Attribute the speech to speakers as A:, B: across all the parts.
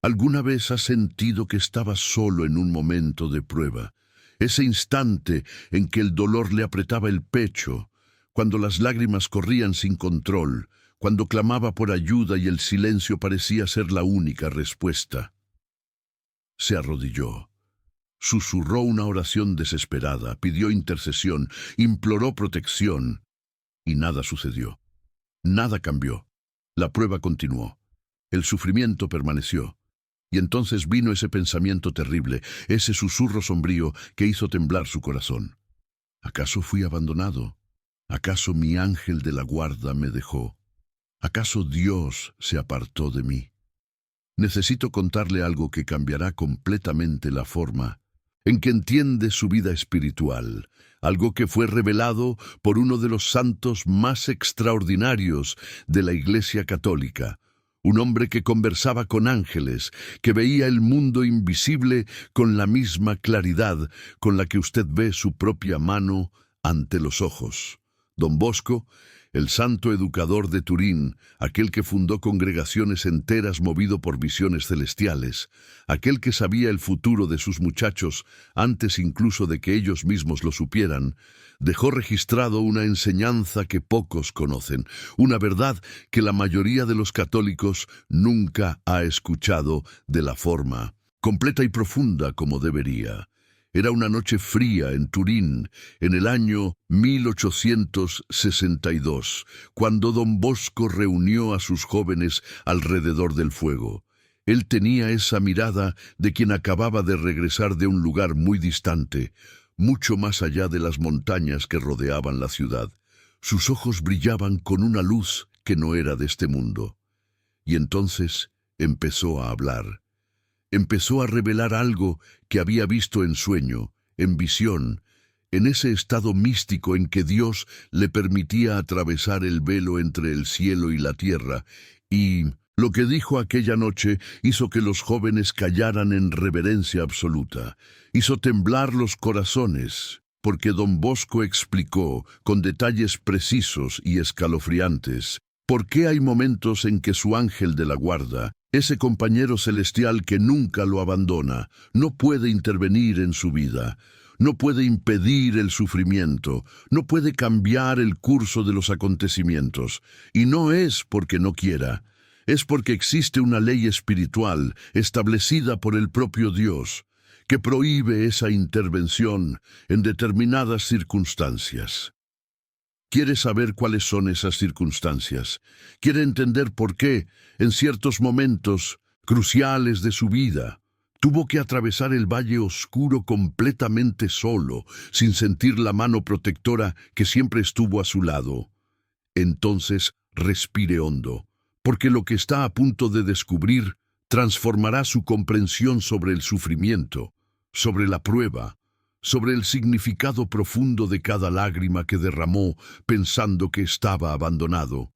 A: ¿Alguna vez has sentido que estabas solo en un momento de prueba? Ese instante en que el dolor le apretaba el pecho, cuando las lágrimas corrían sin control, cuando clamaba por ayuda y el silencio parecía ser la única respuesta. Se arrodilló, susurró una oración desesperada, pidió intercesión, imploró protección, y nada sucedió. Nada cambió. La prueba continuó. El sufrimiento permaneció. Y entonces vino ese pensamiento terrible, ese susurro sombrío que hizo temblar su corazón. ¿Acaso fui abandonado? ¿Acaso mi ángel de la guarda me dejó? ¿Acaso Dios se apartó de mí? Necesito contarle algo que cambiará completamente la forma en que entiende su vida espiritual, algo que fue revelado por uno de los santos más extraordinarios de la Iglesia Católica, un hombre que conversaba con ángeles, que veía el mundo invisible con la misma claridad con la que usted ve su propia mano ante los ojos. Don Bosco, el santo educador de Turín, aquel que fundó congregaciones enteras movido por visiones celestiales, aquel que sabía el futuro de sus muchachos antes incluso de que ellos mismos lo supieran, dejó registrado una enseñanza que pocos conocen, una verdad que la mayoría de los católicos nunca ha escuchado de la forma completa y profunda como debería. Era una noche fría en Turín, en el año 1862, cuando Don Bosco reunió a sus jóvenes alrededor del fuego. Él tenía esa mirada de quien acababa de regresar de un lugar muy distante, mucho más allá de las montañas que rodeaban la ciudad. Sus ojos brillaban con una luz que no era de este mundo. Y entonces empezó a hablar. Empezó a revelar algo que había visto en sueño, en visión, en ese estado místico en que Dios le permitía atravesar el velo entre el cielo y la tierra, y lo que dijo aquella noche hizo que los jóvenes callaran en reverencia absoluta, hizo temblar los corazones, porque Don Bosco explicó, con detalles precisos y escalofriantes, por qué hay momentos en que su ángel de la guarda, ese compañero celestial que nunca lo abandona, no puede intervenir en su vida, no puede impedir el sufrimiento, no puede cambiar el curso de los acontecimientos, y no es porque no quiera, es porque existe una ley espiritual establecida por el propio Dios, que prohíbe esa intervención en determinadas circunstancias. Quiere saber cuáles son esas circunstancias. Quiere entender por qué, en ciertos momentos cruciales de su vida, tuvo que atravesar el valle oscuro completamente solo, sin sentir la mano protectora que siempre estuvo a su lado. Entonces, respire hondo, porque lo que está a punto de descubrir transformará su comprensión sobre el sufrimiento, sobre la prueba, sobre el significado profundo de cada lágrima que derramó pensando que estaba abandonado,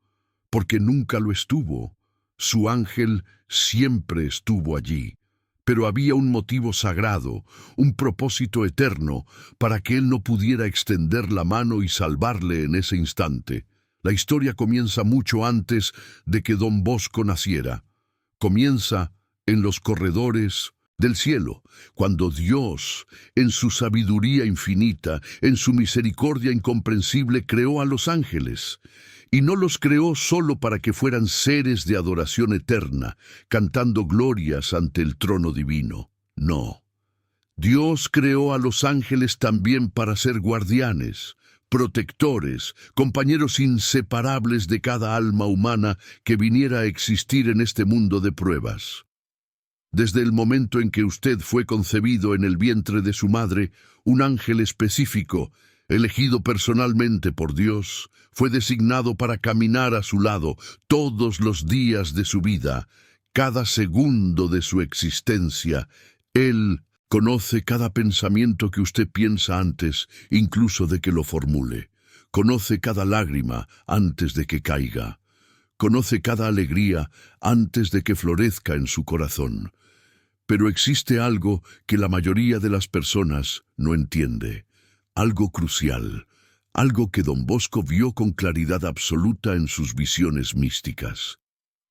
A: porque nunca lo estuvo. Su ángel siempre estuvo allí, pero había un motivo sagrado, un propósito eterno, para que él no pudiera extender la mano y salvarle en ese instante. La historia comienza mucho antes de que Don Bosco naciera. Comienza en los corredores del cielo, cuando Dios, en su sabiduría infinita, en su misericordia incomprensible, creó a los ángeles. Y no los creó solo para que fueran seres de adoración eterna, cantando glorias ante el trono divino. No. Dios creó a los ángeles también para ser guardianes, protectores, compañeros inseparables de cada alma humana que viniera a existir en este mundo de pruebas. Desde el momento en que usted fue concebido en el vientre de su madre, un ángel específico, elegido personalmente por Dios, fue designado para caminar a su lado todos los días de su vida, cada segundo de su existencia. Él conoce cada pensamiento que usted piensa antes, incluso de que lo formule. Conoce cada lágrima antes de que caiga. Conoce cada alegría antes de que florezca en su corazón. Pero existe algo que la mayoría de las personas no entiende, algo crucial, algo que Don Bosco vio con claridad absoluta en sus visiones místicas.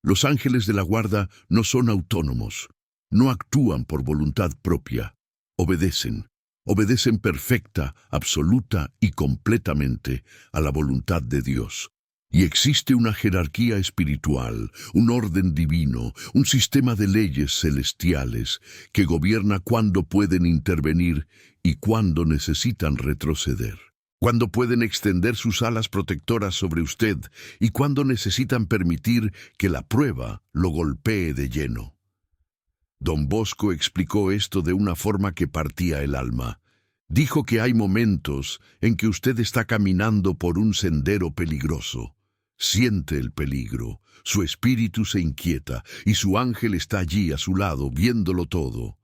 A: Los ángeles de la guarda no son autónomos, no actúan por voluntad propia, obedecen. Obedecen perfecta, absoluta y completamente a la voluntad de Dios. Y existe una jerarquía espiritual, un orden divino, un sistema de leyes celestiales que gobierna cuándo pueden intervenir y cuándo necesitan retroceder. Cuándo pueden extender sus alas protectoras sobre usted y cuándo necesitan permitir que la prueba lo golpee de lleno. Don Bosco explicó esto de una forma que partía el alma. Dijo que hay momentos en que usted está caminando por un sendero peligroso. Siente el peligro, su espíritu se inquieta y su ángel está allí a su lado, viéndolo todo.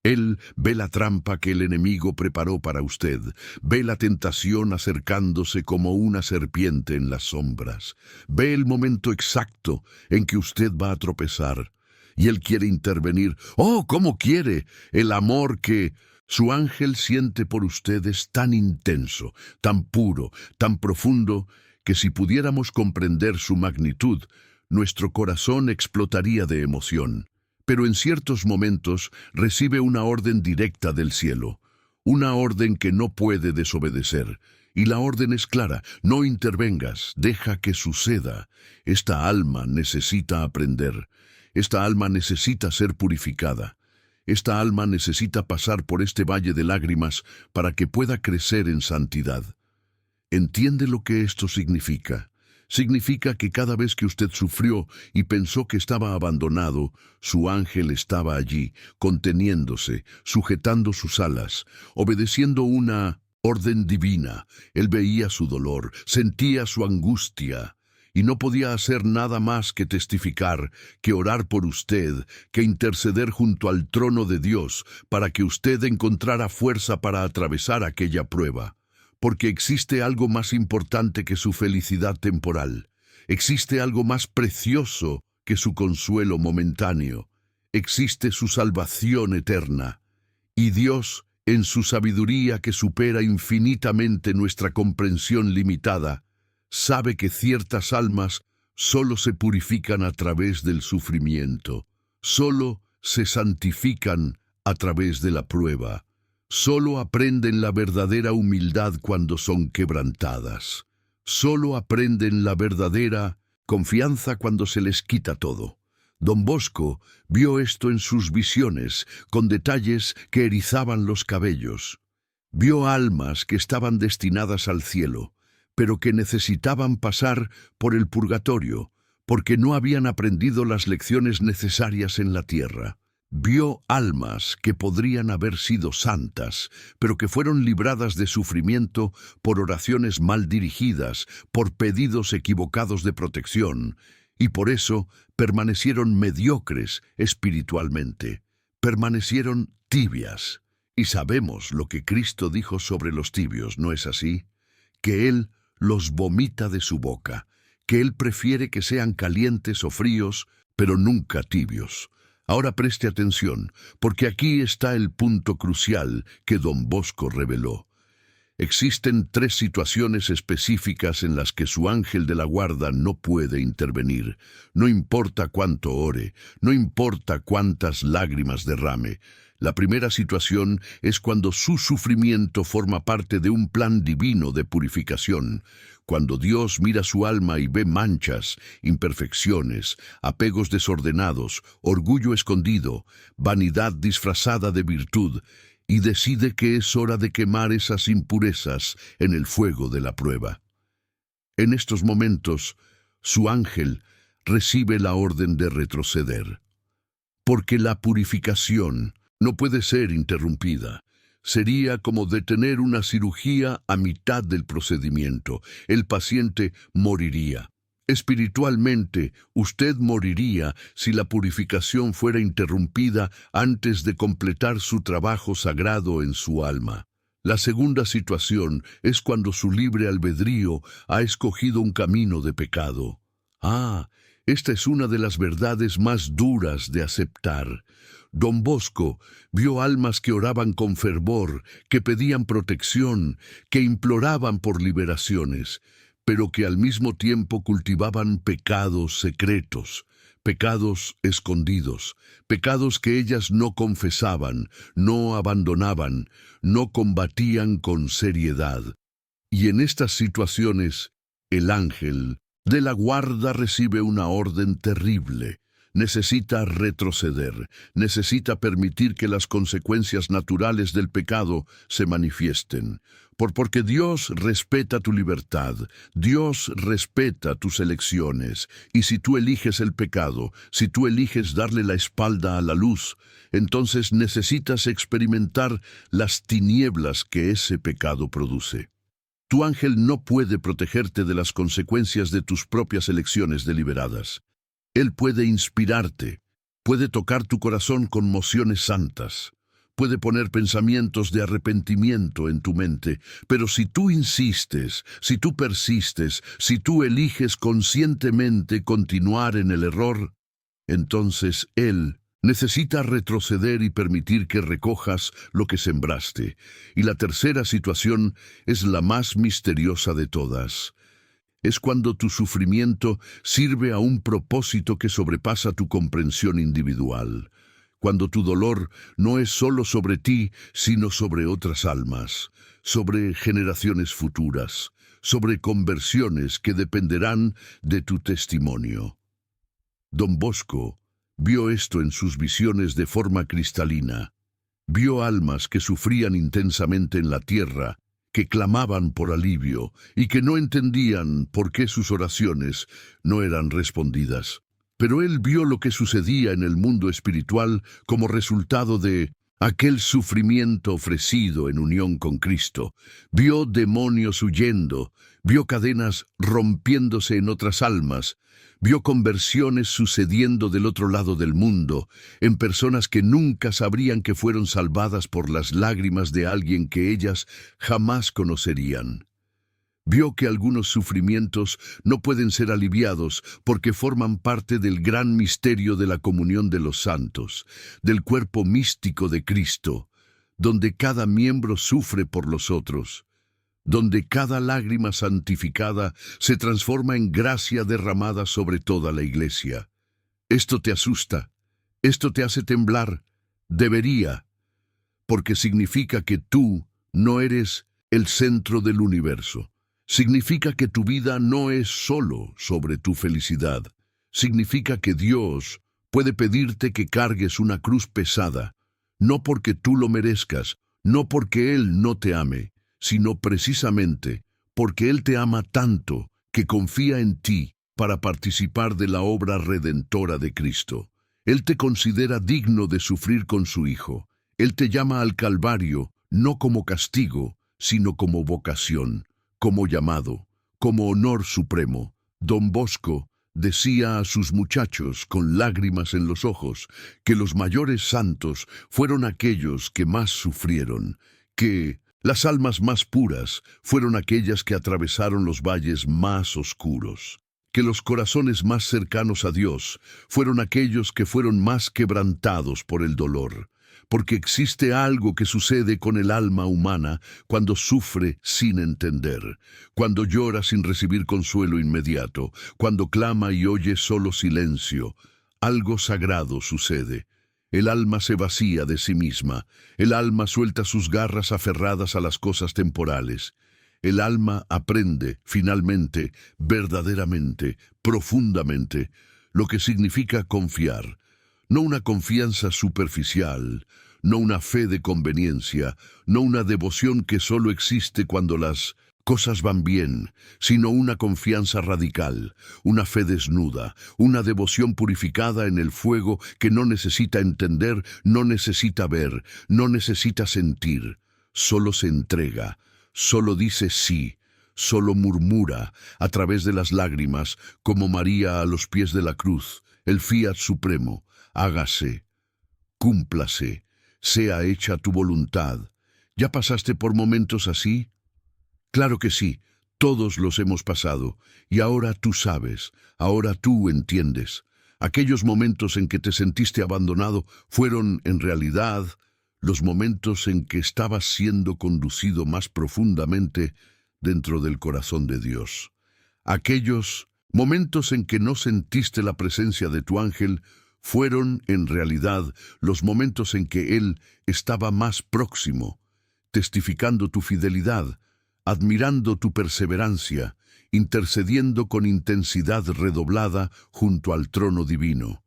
A: Él ve la trampa que el enemigo preparó para usted, ve la tentación acercándose como una serpiente en las sombras, ve el momento exacto en que usted va a tropezar. Y Él quiere intervenir. ¡Oh, cómo quiere! El amor que su ángel siente por usted es tan intenso, tan puro, tan profundo, que si pudiéramos comprender su magnitud, nuestro corazón explotaría de emoción. Pero en ciertos momentos recibe una orden directa del cielo, una orden que no puede desobedecer. Y la orden es clara: no intervengas, deja que suceda. Esta alma necesita aprender. Esta alma necesita ser purificada. Esta alma necesita pasar por este valle de lágrimas para que pueda crecer en santidad. ¿Entiende lo que esto significa? Significa que cada vez que usted sufrió y pensó que estaba abandonado, su ángel estaba allí, conteniéndose, sujetando sus alas, obedeciendo una orden divina. Él veía su dolor, sentía su angustia, y no podía hacer nada más que testificar, que orar por usted, que interceder junto al trono de Dios para que usted encontrara fuerza para atravesar aquella prueba. Porque existe algo más importante que su felicidad temporal. Existe algo más precioso que su consuelo momentáneo. Existe su salvación eterna. Y Dios, en su sabiduría que supera infinitamente nuestra comprensión limitada, sabe que ciertas almas solo se purifican a través del sufrimiento, solo se santifican a través de la prueba, solo aprenden la verdadera humildad cuando son quebrantadas, solo aprenden la verdadera confianza cuando se les quita todo. Don Bosco vio esto en sus visiones, con detalles que erizaban los cabellos. Vio almas que estaban destinadas al cielo, pero que necesitaban pasar por el purgatorio, porque no habían aprendido las lecciones necesarias en la tierra. Vio almas que podrían haber sido santas, pero que fueron libradas de sufrimiento por oraciones mal dirigidas, por pedidos equivocados de protección, y por eso permanecieron mediocres espiritualmente, permanecieron tibias. Y sabemos lo que Cristo dijo sobre los tibios, ¿no es así? Que Él los vomita de su boca, que Él prefiere que sean calientes o fríos, pero nunca tibios. Ahora preste atención, porque aquí está el punto crucial que Don Bosco reveló. Existen 3 situaciones específicas en las que su ángel de la guarda no puede intervenir. No importa cuánto ore, no importa cuántas lágrimas derrame. La primera situación es cuando su sufrimiento forma parte de un plan divino de purificación, cuando Dios mira su alma y ve manchas, imperfecciones, apegos desordenados, orgullo escondido, vanidad disfrazada de virtud, y decide que es hora de quemar esas impurezas en el fuego de la prueba. En estos momentos, su ángel recibe la orden de retroceder, porque la purificación no puede ser interrumpida. Sería como detener una cirugía a mitad del procedimiento. El paciente moriría. Espiritualmente, usted moriría si la purificación fuera interrumpida antes de completar su trabajo sagrado en su alma. La segunda situación es cuando su libre albedrío ha escogido un camino de pecado. Esta es una de las verdades más duras de aceptar. Don Bosco vio almas que oraban con fervor, que pedían protección, que imploraban por liberaciones, pero que al mismo tiempo cultivaban pecados secretos, pecados escondidos, pecados que ellas no confesaban, no abandonaban, no combatían con seriedad. Y en estas situaciones, el ángel de la guarda recibe una orden terrible. Necesita retroceder, necesita permitir que las consecuencias naturales del pecado se manifiesten. Porque Dios respeta tu libertad, Dios respeta tus elecciones, y si tú eliges el pecado, si tú eliges darle la espalda a la luz, entonces necesitas experimentar las tinieblas que ese pecado produce. Tu ángel no puede protegerte de las consecuencias de tus propias elecciones deliberadas. Él puede inspirarte, puede tocar tu corazón con mociones santas, puede poner pensamientos de arrepentimiento en tu mente, pero si tú insistes, si tú persistes, si tú eliges conscientemente continuar en el error, entonces Él necesita retroceder y permitir que recojas lo que sembraste. Y la tercera situación es la más misteriosa de todas. Es cuando tu sufrimiento sirve a un propósito que sobrepasa tu comprensión individual. Cuando tu dolor no es solo sobre ti, sino sobre otras almas, sobre generaciones futuras, sobre conversiones que dependerán de tu testimonio. Don Bosco vio esto en sus visiones de forma cristalina. Vio almas que sufrían intensamente en la tierra, que clamaban por alivio y que no entendían por qué sus oraciones no eran respondidas. Pero él vio lo que sucedía en el mundo espiritual como resultado de aquel sufrimiento ofrecido en unión con Cristo. Vio demonios huyendo, vio cadenas rompiéndose en otras almas, vio conversiones sucediendo del otro lado del mundo, en personas que nunca sabrían que fueron salvadas por las lágrimas de alguien que ellas jamás conocerían. Vio que algunos sufrimientos no pueden ser aliviados porque forman parte del gran misterio de la comunión de los santos, del cuerpo místico de Cristo, donde cada miembro sufre por los otros, donde cada lágrima santificada se transforma en gracia derramada sobre toda la iglesia. Esto te asusta, esto te hace temblar, debería, porque significa que tú no eres el centro del universo. Significa que tu vida no es solo sobre tu felicidad. Significa que Dios puede pedirte que cargues una cruz pesada, no porque tú lo merezcas, no porque Él no te ame, sino precisamente porque Él te ama tanto que confía en ti para participar de la obra redentora de Cristo. Él te considera digno de sufrir con su Hijo. Él te llama al Calvario no como castigo, sino como vocación, como llamado, como honor supremo. Don Bosco decía a sus muchachos con lágrimas en los ojos que los mayores santos fueron aquellos que más sufrieron, que las almas más puras fueron aquellas que atravesaron los valles más oscuros, que los corazones más cercanos a Dios fueron aquellos que fueron más quebrantados por el dolor, porque existe algo que sucede con el alma humana cuando sufre sin entender, cuando llora sin recibir consuelo inmediato, cuando clama y oye solo silencio. Algo sagrado sucede. El alma se vacía de sí misma, el alma suelta sus garras aferradas a las cosas temporales. El alma aprende, finalmente, verdaderamente, profundamente, lo que significa confiar. No una confianza superficial, no una fe de conveniencia, no una devoción que solo existe cuando las cosas van bien, sino una confianza radical, una fe desnuda, una devoción purificada en el fuego que no necesita entender, no necesita ver, no necesita sentir, solo se entrega, solo dice sí, solo murmura a través de las lágrimas, como María a los pies de la cruz, el fiat supremo: hágase, cúmplase, sea hecha tu voluntad. ¿Ya pasaste por momentos así? Claro que sí, todos los hemos pasado, y ahora tú sabes, ahora tú entiendes. Aquellos momentos en que te sentiste abandonado fueron, en realidad, los momentos en que estabas siendo conducido más profundamente dentro del corazón de Dios. Aquellos Momentos en que no sentiste la presencia de tu ángel fueron, en realidad, los momentos en que él estaba más próximo, testificando tu fidelidad, admirando tu perseverancia, intercediendo con intensidad redoblada junto al trono divino.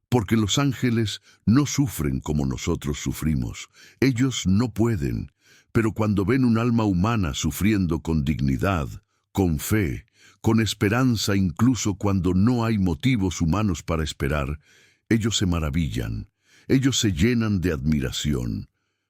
A: Porque los ángeles no sufren como nosotros sufrimos. Ellos no pueden, pero cuando ven un alma humana sufriendo con dignidad, con fe, con esperanza incluso cuando no hay motivos humanos para esperar, ellos se maravillan, ellos se llenan de admiración,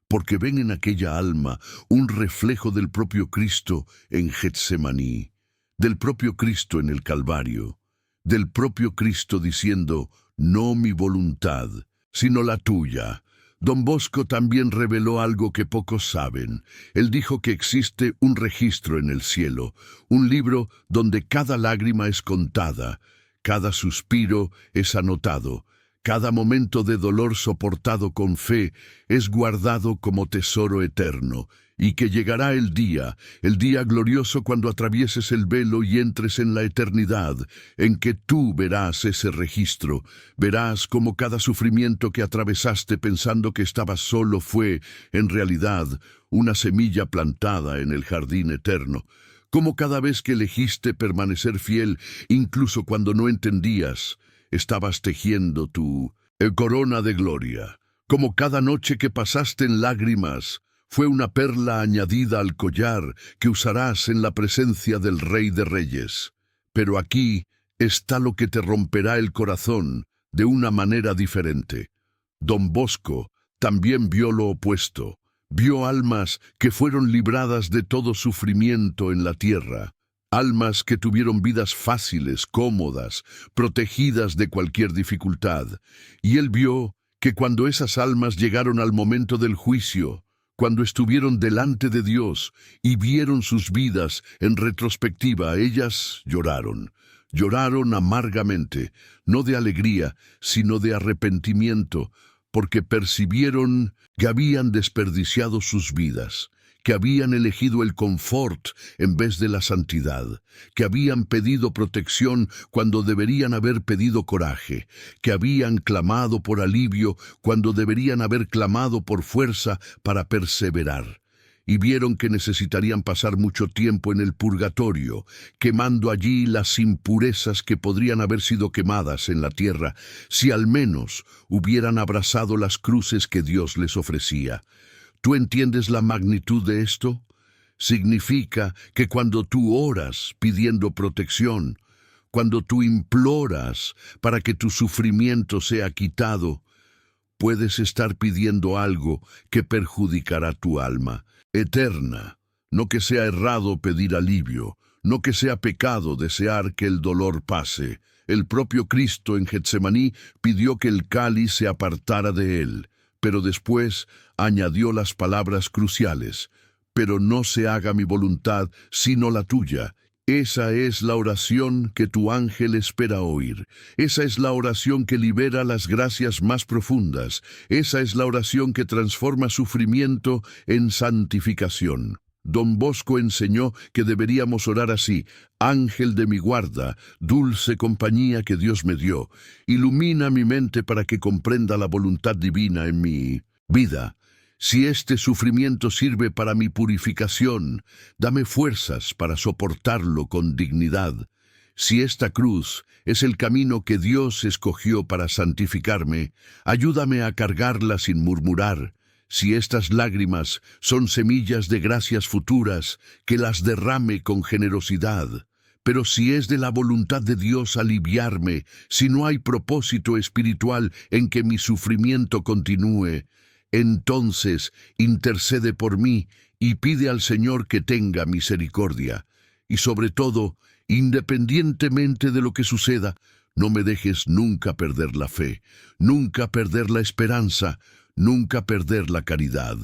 A: porque ven en aquella alma un reflejo del propio Cristo en Getsemaní, del propio Cristo en el Calvario, del propio Cristo diciendo, no mi voluntad, sino la tuya. Don Bosco también reveló algo que pocos saben. Él dijo que existe un registro en el cielo, un libro donde cada lágrima es contada, cada suspiro es anotado, cada momento de dolor soportado con fe es guardado como tesoro eterno, y que llegará el día glorioso cuando atravieses el velo y entres en la eternidad, en que tú verás ese registro, verás cómo cada sufrimiento que atravesaste pensando que estabas solo fue, en realidad, una semilla plantada en el jardín eterno, cómo cada vez que elegiste permanecer fiel, incluso cuando no entendías, estabas tejiendo tu corona de gloria, como cada noche que pasaste en lágrimas, fue una perla añadida al collar que usarás en la presencia del Rey de Reyes. Pero aquí está lo que te romperá el corazón de una manera diferente. Don Bosco también vio lo opuesto. Vio almas que fueron libradas de todo sufrimiento en la tierra. Almas que tuvieron vidas fáciles, cómodas, protegidas de cualquier dificultad. Y él vio que cuando esas almas llegaron al momento del juicio, cuando estuvieron delante de Dios y vieron sus vidas en retrospectiva, ellas lloraron. Lloraron amargamente, no de alegría, sino de arrepentimiento, porque percibieron que habían desperdiciado sus vidas, que habían elegido el confort en vez de la santidad, que habían pedido protección cuando deberían haber pedido coraje, que habían clamado por alivio cuando deberían haber clamado por fuerza para perseverar. Y vieron que necesitarían pasar mucho tiempo en el purgatorio, quemando allí las impurezas que podrían haber sido quemadas en la tierra, si al menos hubieran abrazado las cruces que Dios les ofrecía. ¿Tú entiendes la magnitud de esto? Significa que cuando tú oras pidiendo protección, cuando tú imploras para que tu sufrimiento sea quitado, puedes estar pidiendo algo que perjudicará tu alma eterna. No que sea errado pedir alivio, no que sea pecado desear que el dolor pase. El propio Cristo en Getsemaní pidió que el cáliz se apartara de él, pero después añadió las palabras cruciales, pero no se haga mi voluntad, sino la tuya. Esa es la oración que tu ángel espera oír. Esa es la oración que libera las gracias más profundas. Esa es la oración que transforma sufrimiento en santificación. Don Bosco enseñó que deberíamos orar así: Ángel de mi guarda, dulce compañía que Dios me dio, ilumina mi mente para que comprenda la voluntad divina en mi vida. Si este sufrimiento sirve para mi purificación, dame fuerzas para soportarlo con dignidad. Si esta cruz es el camino que Dios escogió para santificarme, ayúdame a cargarla sin murmurar. Si estas lágrimas son semillas de gracias futuras, que las derrame con generosidad. Pero si es de la voluntad de Dios aliviarme, si no hay propósito espiritual en que mi sufrimiento continúe, entonces intercede por mí y pide al Señor que tenga misericordia. Y sobre todo, independientemente de lo que suceda, no me dejes nunca perder la fe, nunca perder la esperanza, nunca perder la caridad.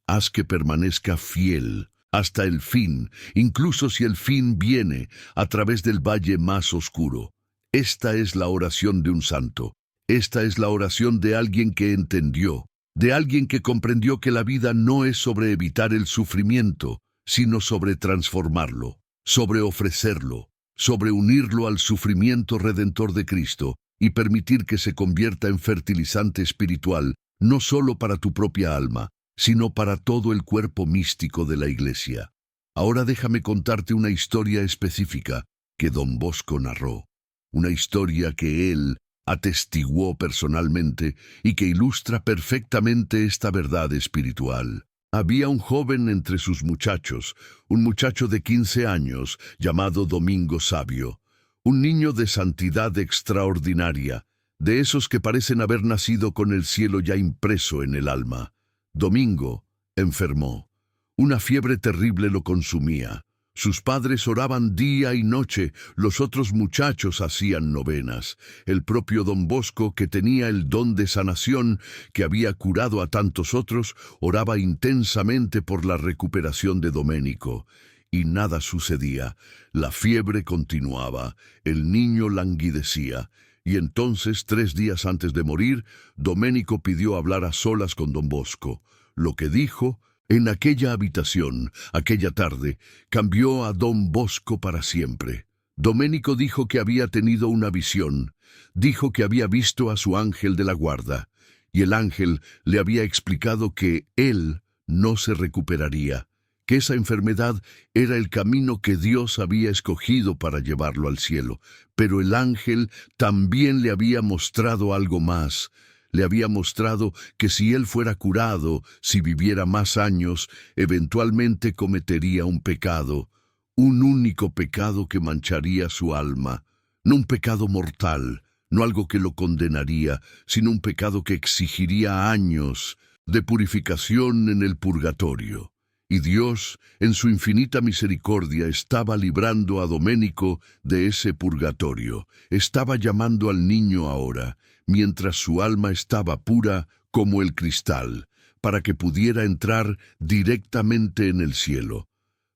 A: Haz que permanezca fiel hasta el fin, incluso si el fin viene a través del valle más oscuro. Esta es la oración de un santo. Esta es la oración de alguien que entendió, de alguien que comprendió que la vida no es sobre evitar el sufrimiento, sino sobre transformarlo, sobre ofrecerlo, sobre unirlo al sufrimiento redentor de Cristo y permitir que se convierta en fertilizante espiritual, no solo para tu propia alma, sino para todo el cuerpo místico de la Iglesia. Ahora déjame contarte una historia específica que Don Bosco narró, una historia que él atestiguó personalmente y que ilustra perfectamente esta verdad espiritual. Había un joven entre sus muchachos, un muchacho de 15 años, llamado Domingo Sabio, un niño de santidad extraordinaria, de esos que parecen haber nacido con el cielo ya impreso en el alma. Domingo enfermó. Una fiebre terrible lo consumía. Sus padres oraban día y noche, los otros muchachos hacían novenas. El propio Don Bosco, que tenía el don de sanación, que había curado a tantos otros, oraba intensamente por la recuperación de Doménico. Y nada sucedía. La fiebre continuaba, el niño languidecía. Y entonces, 3 días antes de morir, Doménico pidió hablar a solas con Don Bosco. Lo que dijo en aquella habitación, aquella tarde, cambió a Don Bosco para siempre. Doménico dijo que había tenido una visión, dijo que había visto a su ángel de la guarda, y el ángel le había explicado que él no se recuperaría, que esa enfermedad era el camino que Dios había escogido para llevarlo al cielo. Pero el ángel también le había mostrado algo más. Le había mostrado que si él fuera curado, si viviera más años, eventualmente cometería un pecado, un único pecado que mancharía su alma. No un pecado mortal, no algo que lo condenaría, sino un pecado que exigiría años de purificación en el purgatorio. Y Dios, en su infinita misericordia, estaba librando a Doménico de ese purgatorio. Estaba llamando al niño ahora, mientras su alma estaba pura como el cristal, para que pudiera entrar directamente en el cielo.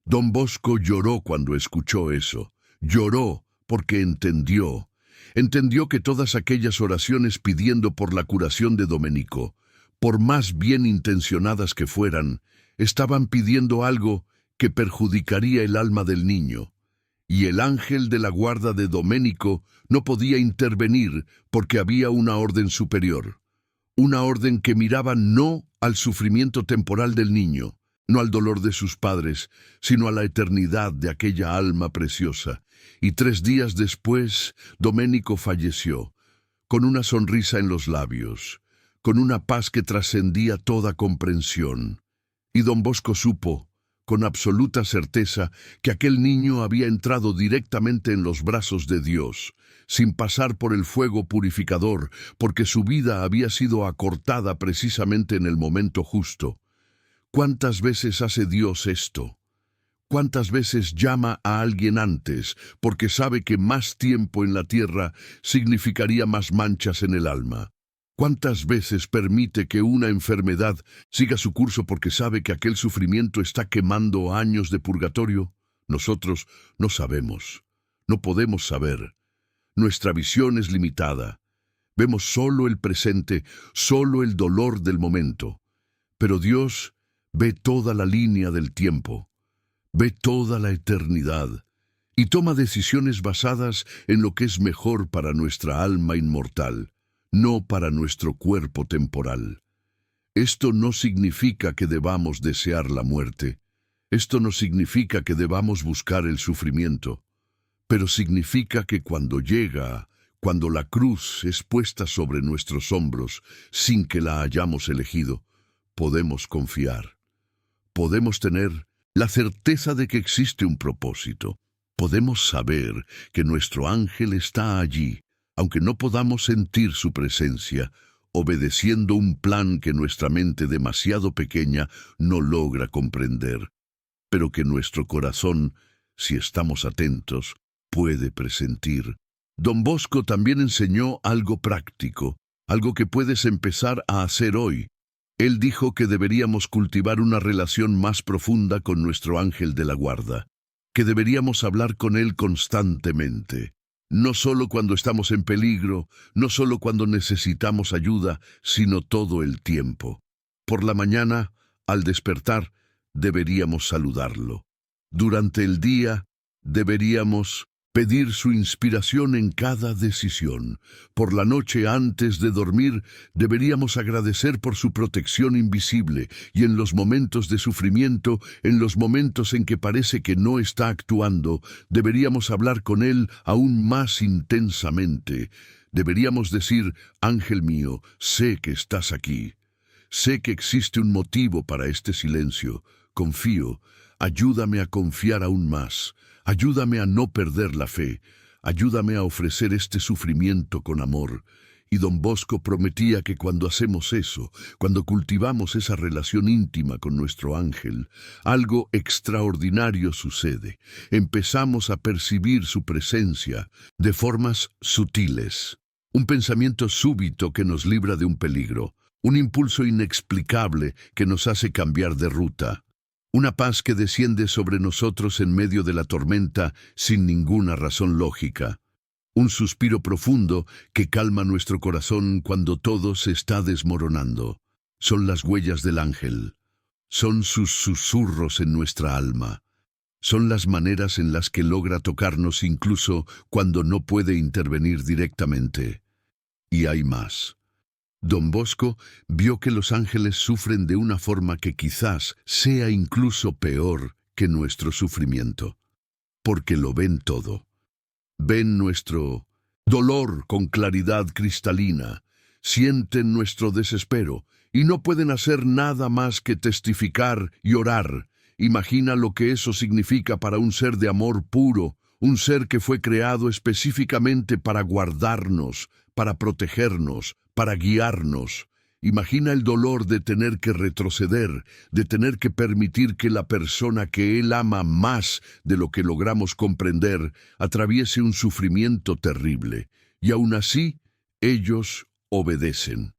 A: Don Bosco lloró cuando escuchó eso. Lloró porque entendió que todas aquellas oraciones pidiendo por la curación de Doménico, por más bien intencionadas que fueran, estaban pidiendo algo que perjudicaría el alma del niño. Y el ángel de la guarda de Doménico no podía intervenir porque había una orden superior. Una orden que miraba no al sufrimiento temporal del niño, no al dolor de sus padres, sino a la eternidad de aquella alma preciosa. Y 3 días después, Doménico falleció, con una sonrisa en los labios, con una paz que trascendía toda comprensión. Y Don Bosco supo, con absoluta certeza, que aquel niño había entrado directamente en los brazos de Dios, sin pasar por el fuego purificador, porque su vida había sido acortada precisamente en el momento justo. ¿Cuántas veces hace Dios esto? ¿Cuántas veces llama a alguien antes, porque sabe que más tiempo en la tierra significaría más manchas en el alma? ¿Cuántas veces permite que una enfermedad siga su curso porque sabe que aquel sufrimiento está quemando años de purgatorio? Nosotros no sabemos, no podemos saber. Nuestra visión es limitada. Vemos solo el presente, solo el dolor del momento. Pero Dios ve toda la línea del tiempo, ve toda la eternidad, y toma decisiones basadas en lo que es mejor para nuestra alma inmortal, no para nuestro cuerpo temporal. Esto no significa que debamos desear la muerte. Esto no significa que debamos buscar el sufrimiento. Pero significa que cuando llega, cuando la cruz es puesta sobre nuestros hombros, sin que la hayamos elegido, podemos confiar. Podemos tener la certeza de que existe un propósito. Podemos saber que nuestro ángel está allí, aunque no podamos sentir su presencia, obedeciendo un plan que nuestra mente demasiado pequeña no logra comprender, pero que nuestro corazón, si estamos atentos, puede presentir. Don Bosco también enseñó algo práctico, algo que puedes empezar a hacer hoy. Él dijo que deberíamos cultivar una relación más profunda con nuestro ángel de la guarda, que deberíamos hablar con él constantemente. No solo cuando estamos en peligro, no solo cuando necesitamos ayuda, sino todo el tiempo. Por la mañana, al despertar, deberíamos saludarlo. Durante el día, deberíamos Pedir su inspiración en cada decisión. Por la noche antes de dormir, deberíamos agradecer por su protección invisible y en los momentos de sufrimiento, en los momentos en que parece que no está actuando, deberíamos hablar con Él aún más intensamente. Deberíamos decir, ángel mío, sé que estás aquí. Sé que existe un motivo para este silencio. Confío. Ayúdame a confiar aún más. Ayúdame a no perder la fe. Ayúdame a ofrecer este sufrimiento con amor. Y don Bosco prometía que cuando hacemos eso, cuando cultivamos esa relación íntima con nuestro ángel, algo extraordinario sucede. Empezamos a percibir su presencia de formas sutiles. Un pensamiento súbito que nos libra de un peligro. Un impulso inexplicable que nos hace cambiar de ruta. Una paz que desciende sobre nosotros en medio de la tormenta sin ninguna razón lógica. Un suspiro profundo que calma nuestro corazón cuando todo se está desmoronando. Son las huellas del ángel. Son sus susurros en nuestra alma. Son las maneras en las que logra tocarnos incluso cuando no puede intervenir directamente. Y hay más. Don Bosco vio que los ángeles sufren de una forma que quizás sea incluso peor que nuestro sufrimiento, porque lo ven todo. Ven nuestro dolor con claridad cristalina, sienten nuestro desespero y no pueden hacer nada más que testificar y orar. Imagina lo que eso significa para un ser de amor puro, un ser que fue creado específicamente para guardarnos, para protegernos, para guiarnos. Imagina el dolor de tener que retroceder, de tener que permitir que la persona que Él ama más de lo que logramos comprender atraviese un sufrimiento terrible. Y aún así, ellos obedecen.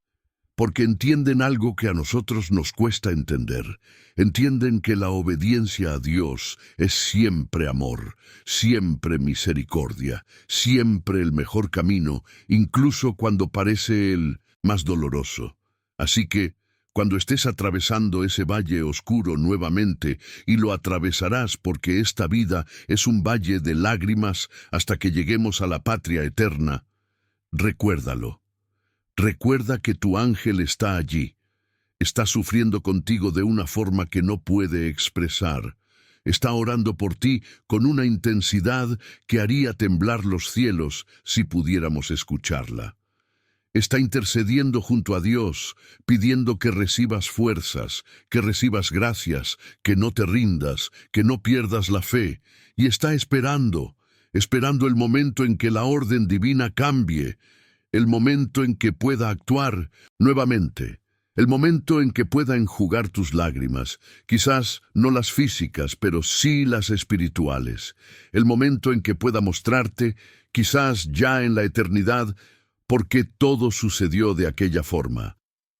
A: Porque entienden algo que a nosotros nos cuesta entender. Entienden que la obediencia a Dios es siempre amor, siempre misericordia, siempre el mejor camino, incluso cuando parece el más doloroso. Así que, cuando estés atravesando ese valle oscuro nuevamente, y lo atravesarás porque esta vida es un valle de lágrimas hasta que lleguemos a la patria eterna, recuérdalo. Recuerda que tu ángel está allí. Está sufriendo contigo de una forma que no puede expresar. Está orando por ti con una intensidad que haría temblar los cielos si pudiéramos escucharla. Está intercediendo junto a Dios, pidiendo que recibas fuerzas, que recibas gracias, que no te rindas, que no pierdas la fe. Y está esperando el momento en que la orden divina cambie, el momento en que pueda actuar nuevamente, el momento en que pueda enjugar tus lágrimas, quizás no las físicas, pero sí las espirituales, el momento en que pueda mostrarte, quizás ya en la eternidad, por qué todo sucedió de aquella forma.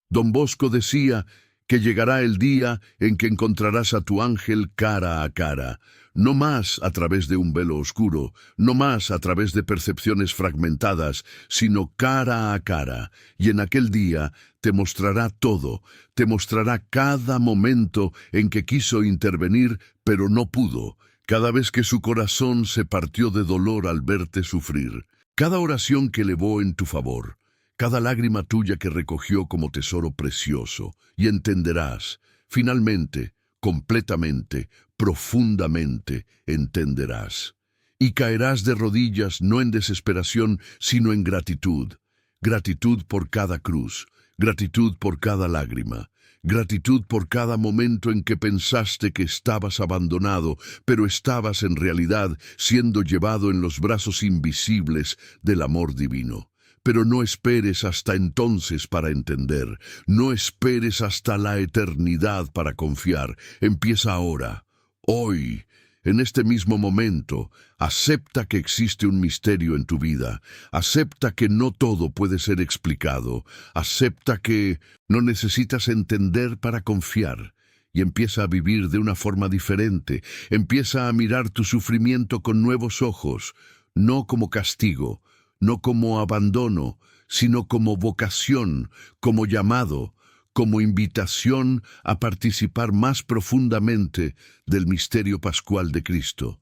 A: Don Bosco decía que llegará el día en que encontrarás a tu ángel cara a cara, no más a través de un velo oscuro, no más a través de percepciones fragmentadas, sino cara a cara, y en aquel día te mostrará todo, te mostrará cada momento en que quiso intervenir, pero no pudo, cada vez que su corazón se partió de dolor al verte sufrir, cada oración que elevó en tu favor, cada lágrima tuya que recogió como tesoro precioso, y entenderás, finalmente, completamente, profundamente, entenderás. Y caerás de rodillas no en desesperación, sino en gratitud. Gratitud por cada cruz, gratitud por cada lágrima, gratitud por cada momento en que pensaste que estabas abandonado, pero estabas en realidad siendo llevado en los brazos invisibles del amor divino. Pero no esperes hasta entonces para entender, no esperes hasta la eternidad para confiar. Empieza ahora, hoy, en este mismo momento. Acepta que existe un misterio en tu vida, acepta que no todo puede ser explicado, acepta que no necesitas entender para confiar. Y empieza a vivir de una forma diferente, empieza a mirar tu sufrimiento con nuevos ojos, no como castigo, no como abandono, sino como vocación, como llamado, como invitación a participar más profundamente del misterio pascual de Cristo.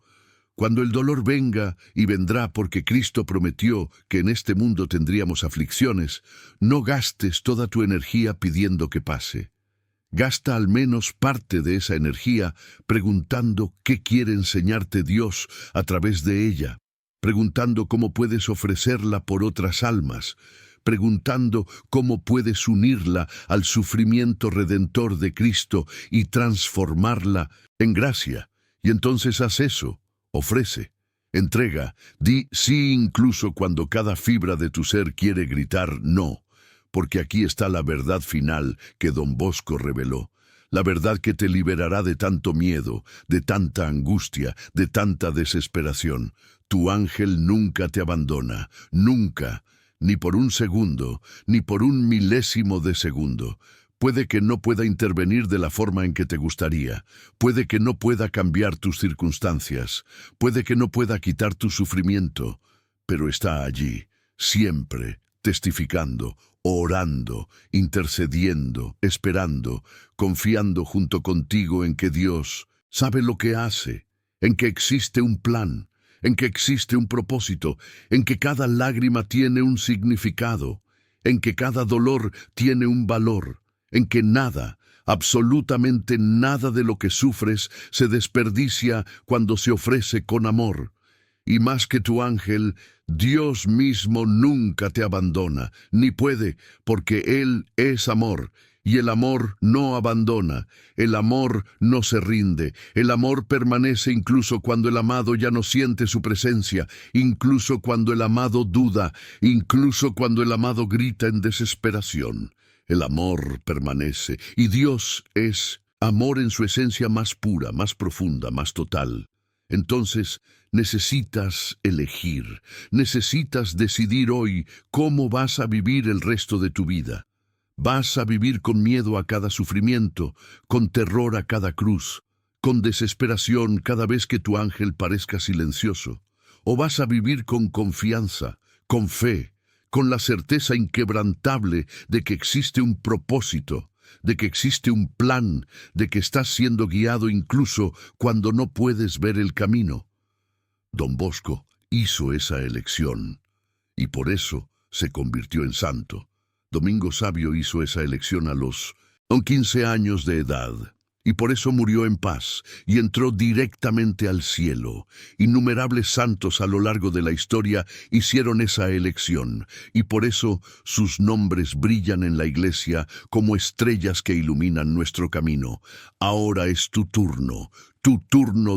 A: Cuando el dolor venga, y vendrá porque Cristo prometió que en este mundo tendríamos aflicciones, no gastes toda tu energía pidiendo que pase. Gasta al menos parte de esa energía preguntando qué quiere enseñarte Dios a través de ella, preguntando cómo puedes ofrecerla por otras almas, preguntando cómo puedes unirla al sufrimiento redentor de Cristo y transformarla en gracia. Y entonces haz eso, ofrece, entrega, di sí incluso cuando cada fibra de tu ser quiere gritar no. Porque aquí está la verdad final que Don Bosco reveló, la verdad que te liberará de tanto miedo, de tanta angustia, de tanta desesperación. Tu ángel nunca te abandona, nunca, ni por un segundo, ni por un milésimo de segundo. Puede que no pueda intervenir de la forma en que te gustaría, puede que no pueda cambiar tus circunstancias, puede que no pueda quitar tu sufrimiento, pero está allí, siempre, testificando, orando, intercediendo, esperando, confiando junto contigo en que Dios sabe lo que hace, en que existe un plan, en que existe un propósito, en que cada lágrima tiene un significado, en que cada dolor tiene un valor, en que nada, absolutamente nada de lo que sufres se desperdicia cuando se ofrece con amor. Y más que tu ángel, Dios mismo nunca te abandona, ni puede, porque Él es amor, y el amor no abandona, el amor no se rinde, el amor permanece incluso cuando el amado ya no siente su presencia, incluso cuando el amado duda, incluso cuando el amado grita en desesperación. El amor permanece, y Dios es amor en su esencia más pura, más profunda, más total. Entonces, necesitas elegir, necesitas decidir hoy cómo vas a vivir el resto de tu vida. ¿Vas a vivir con miedo a cada sufrimiento, con terror a cada cruz, con desesperación cada vez que tu ángel parezca silencioso? ¿O vas a vivir con confianza, con fe, con la certeza inquebrantable de que existe un propósito, de que existe un plan, de que estás siendo guiado incluso cuando no puedes ver el camino? Don Bosco hizo esa elección, y por eso se convirtió en santo. Domingo Sabio hizo esa elección a los 15 años de edad, y por eso murió en paz, y entró directamente al cielo. Innumerables santos a lo largo de la historia hicieron esa elección, y por eso sus nombres brillan en la iglesia como estrellas que iluminan nuestro camino. Ahora es tu turno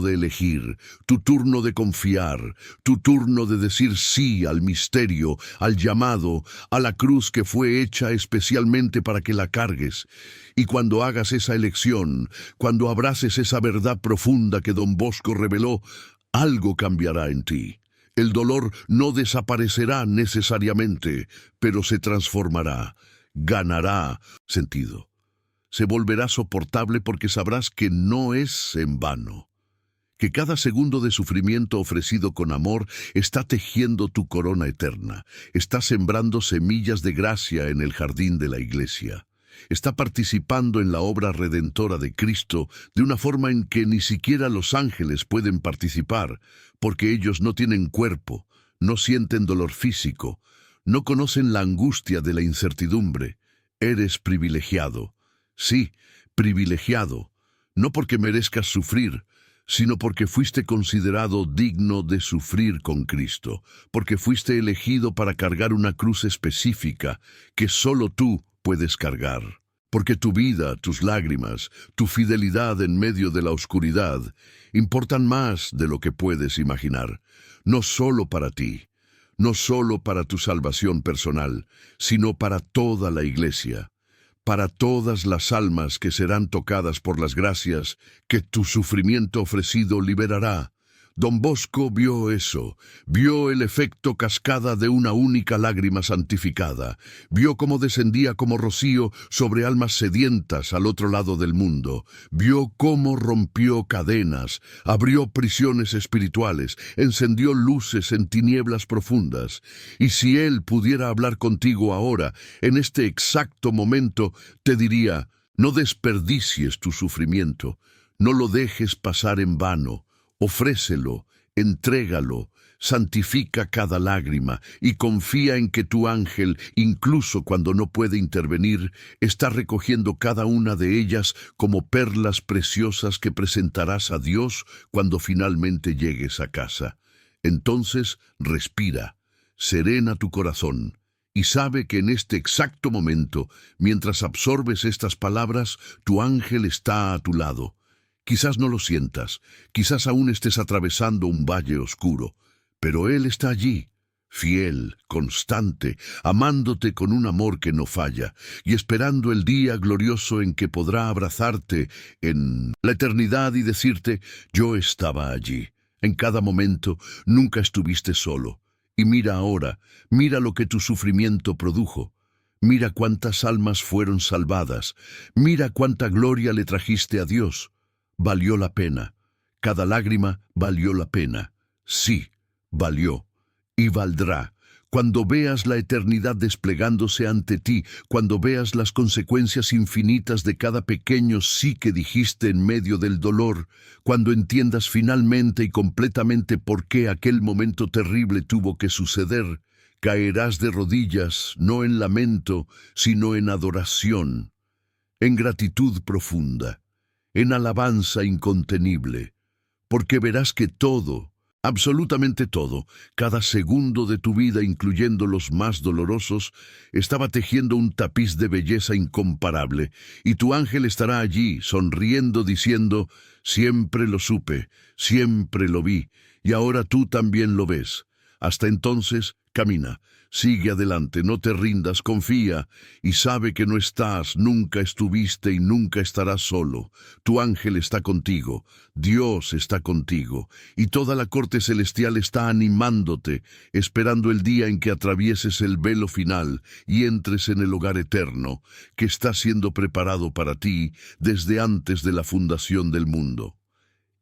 A: de elegir, tu turno de confiar, tu turno de decir sí al misterio, al llamado, a la cruz que fue hecha especialmente para que la cargues. Y cuando hagas esa elección, cuando abraces esa verdad profunda que Don Bosco reveló, algo cambiará en ti. El dolor no desaparecerá necesariamente, pero se transformará, ganará sentido. Se volverá soportable porque sabrás que no es en vano, que cada segundo de sufrimiento ofrecido con amor está tejiendo tu corona eterna, está sembrando semillas de gracia en el jardín de la iglesia, está participando en la obra redentora de Cristo de una forma en que ni siquiera los ángeles pueden participar, porque ellos no tienen cuerpo, no sienten dolor físico, no conocen la angustia de la incertidumbre. Eres privilegiado. Sí, privilegiado, no porque merezcas sufrir, sino porque fuiste considerado digno de sufrir con Cristo, porque fuiste elegido para cargar una cruz específica que solo tú puedes cargar, porque tu vida, tus lágrimas, tu fidelidad en medio de la oscuridad importan más de lo que puedes imaginar, no solo para ti, no solo para tu salvación personal, sino para toda la iglesia, para todas las almas que serán tocadas por las gracias que tu sufrimiento ofrecido liberará. Don Bosco vio eso, vio el efecto cascada de una única lágrima santificada, vio cómo descendía como rocío sobre almas sedientas al otro lado del mundo, vio cómo rompió cadenas, abrió prisiones espirituales, encendió luces en tinieblas profundas. Y si Él pudiera hablar contigo ahora, en este exacto momento, te diría: no desperdicies tu sufrimiento, no lo dejes pasar en vano. Ofrécelo, Entrégalo, santifica cada lágrima y confía en que tu ángel, incluso cuando no puede intervenir, está recogiendo cada una de ellas como perlas preciosas que presentarás a Dios cuando finalmente llegues a casa. Entonces, respira, serena tu corazón y sabe que en este exacto momento, mientras absorbes estas palabras, tu ángel está a tu lado. Quizás no lo sientas, quizás aún estés atravesando un valle oscuro, pero Él está allí, fiel, constante, amándote con un amor que no falla, y esperando el día glorioso en que podrá abrazarte en la eternidad y decirte, yo estaba allí. En cada momento nunca estuviste solo. Y mira ahora, mira lo que tu sufrimiento produjo. Mira cuántas almas fueron salvadas. Mira cuánta gloria le trajiste a Dios. Valió la pena. Cada lágrima valió la pena. Sí, valió. Y valdrá. Cuando veas la eternidad desplegándose ante ti, cuando veas las consecuencias infinitas de cada pequeño sí que dijiste en medio del dolor, cuando entiendas finalmente y completamente por qué aquel momento terrible tuvo que suceder, caerás de rodillas, no en lamento, sino en adoración, en gratitud profunda, en alabanza incontenible, porque verás que todo, absolutamente todo, cada segundo de tu vida, incluyendo los más dolorosos, estaba tejiendo un tapiz de belleza incomparable, y tu ángel estará allí, sonriendo, diciendo, siempre lo supe, siempre lo vi, y ahora tú también lo ves. Hasta entonces, camina, sigue adelante, no te rindas, confía, y sabe que no estás, nunca estuviste y nunca estarás solo. Tu ángel está contigo, Dios está contigo, y toda la corte celestial está animándote, esperando el día en que atravieses el velo final y entres en el hogar eterno, que está siendo preparado para ti desde antes de la fundación del mundo.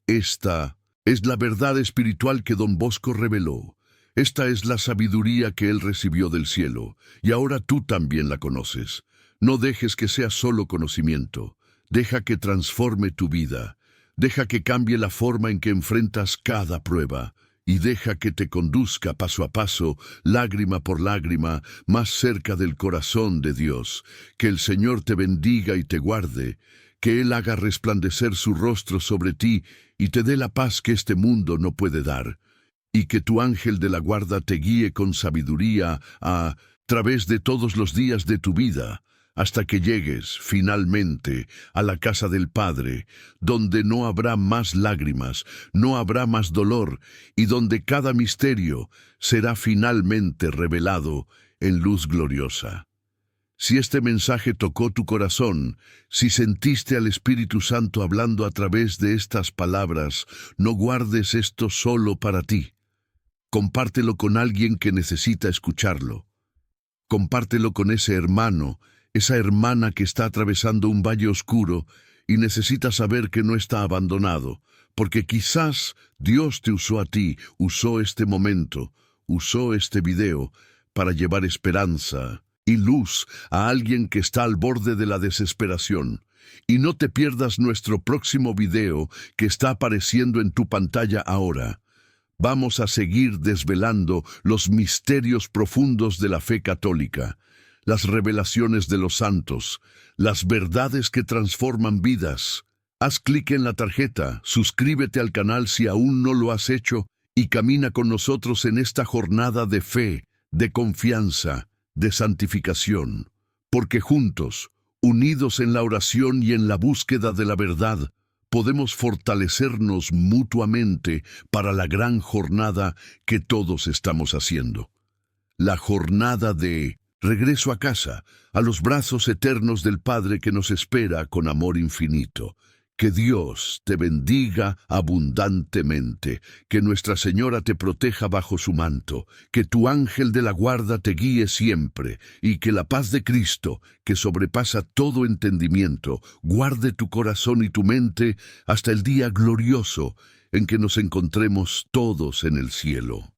A: Esta es la verdad espiritual que Don Bosco reveló. Esta es la sabiduría que él recibió del cielo, y ahora tú también la conoces. No dejes que sea solo conocimiento. Deja que transforme tu vida. Deja que cambie la forma en que enfrentas cada prueba. Y deja que te conduzca paso a paso, lágrima por lágrima, más cerca del corazón de Dios. Que el Señor te bendiga y te guarde. Que Él haga resplandecer su rostro sobre ti y te dé la paz que este mundo no puede dar. Y que tu ángel de la guarda te guíe con sabiduría a través de todos los días de tu vida, hasta que llegues, finalmente, a la casa del Padre, donde no habrá más lágrimas, no habrá más dolor, y donde cada misterio será finalmente revelado en luz gloriosa. Si este mensaje tocó tu corazón, si sentiste al Espíritu Santo hablando a través de estas palabras, no guardes esto solo para ti. Compártelo con alguien que necesita escucharlo. Compártelo con ese hermano, esa hermana que está atravesando un valle oscuro y necesita saber que no está abandonado, porque quizás Dios te usó a ti, usó este momento, usó este video para llevar esperanza y luz a alguien que está al borde de la desesperación. Y no te pierdas nuestro próximo video que está apareciendo en tu pantalla ahora. Vamos a seguir desvelando los misterios profundos de la fe católica, las revelaciones de los santos, las verdades que transforman vidas. Haz clic en la tarjeta, suscríbete al canal si aún no lo has hecho y camina con nosotros en esta jornada de fe, de confianza, de santificación, porque juntos, unidos en la oración y en la búsqueda de la verdad, podemos fortalecernos mutuamente para la gran jornada que todos estamos haciendo. La jornada de regreso a casa, a los brazos eternos del Padre que nos espera con amor infinito. Que Dios te bendiga abundantemente, que Nuestra Señora te proteja bajo su manto, que tu ángel de la guarda te guíe siempre, y que la paz de Cristo, que sobrepasa todo entendimiento, guarde tu corazón y tu mente hasta el día glorioso en que nos encontremos todos en el cielo.